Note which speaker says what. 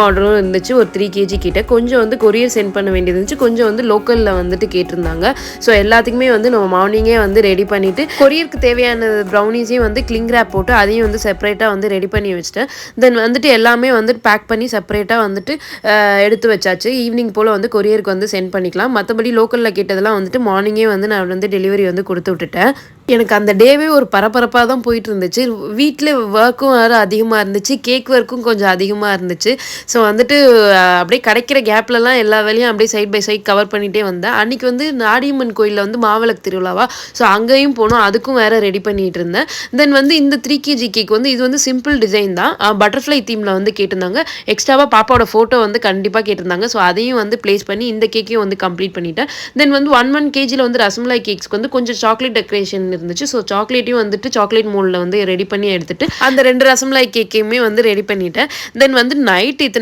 Speaker 1: ஆர்டரும் இருந்துச்சு ஒரு 3 கேஜி கிட்ட. கொஞ்சம் வந்து கொரியர் சென்ட் பண்ண வேண்டியது இருந்துச்சு, கொஞ்சம் வந்து லோக்கலில் வந்துட்டு கேட்டிருந்தாங்க. ஸோ எல்லாத்துக்குமே வந்து நம்ம மார்னிங்கே வந்து ரெடி பண்ணிவிட்டு கொரியருக்கு தேவையான ப்ரௌனிஸையும் வந்து கிளிங் ரேப் போட்டு அதையும் வந்து செப்பரேட்டாக வந்து ரெடி பண்ணி வச்சுட்டேன். தென் வந்துட்டு எல்லாமே வந்துட்டு பேக் பண்ணி செப்பரேட்டாக வந்துட்டு எடுத்து வச்சாச்சு. ஈவினிங் போல் வந்து கொரியருக்கு வந்து சென்ட் பண்ணிக்கலாம். மற்றபடி லோக்கலில் கேட்டதெல்லாம் வந்துட்டு மார்னிங்கே வந்து நான் வந்து டெலிவரி வந்து கொடுத்து விட்டுட்டேன். எனக்கு அந்த டேவே ஒரு பரபரப்பாக தான் போயிட்டு இருந்துச்சு. வீட்டில் ஒர்க்கும் வேறு அதிகமாக இருந்துச்சு, கேக் ஒர்க்கும் கொஞ்சம் அதிகமாக இருந்துச்சு. ஸோ வந்துட்டு அப்படியே கிடைக்கிற கேப்லலாம் எல்லா வேலையும் அப்படியே சைட் பை சைட் கவர் பண்ணிகிட்டே வந்தேன். அன்றைக்கி வந்து நாடியம்மன் கோயிலில் வந்து மாவிளக்கு திருவிழாவா, ஸோ அங்கேயும் போனோம், அதுக்கும் வேறு ரெடி பண்ணிகிட்டு இருந்தேன். தென் வந்து இந்த 3 கேஜி கேக் வந்து இது வந்து சிம்பிள் டிசைன் தான், பட்டர்ஃப்ளை தீமில் வந்து கேட்டிருந்தாங்க. எக்ஸ்ட்ராவாக பாப்பாவோட ஃபோட்டோ வந்து கண்டிப்பாக கேட்டிருந்தாங்க. ஸோ அதையும் வந்து ப்ளேஸ் பண்ணி இந்த கேக்கையும் வந்து கம்ப்ளீட் பண்ணிட்டேன். தென் வந்து 1 கேஜியில் வந்து ரசமலாய் கேக்ஸ்க்கு வந்து கொஞ்சம் சாக்லேட் டெக்கரேஷன் இருந்துச்சு. ஸோ சாக்லேட்டையும் வந்துட்டு சாக்லேட் மோல்டில் வந்து ரெடி பண்ணி எடுத்துட்டு அந்த 2 ரசமலாய் கேக்கையுமே வந்து ரெடி பண்ணிட்டேன். தென் வந்து நைட் இத்தனை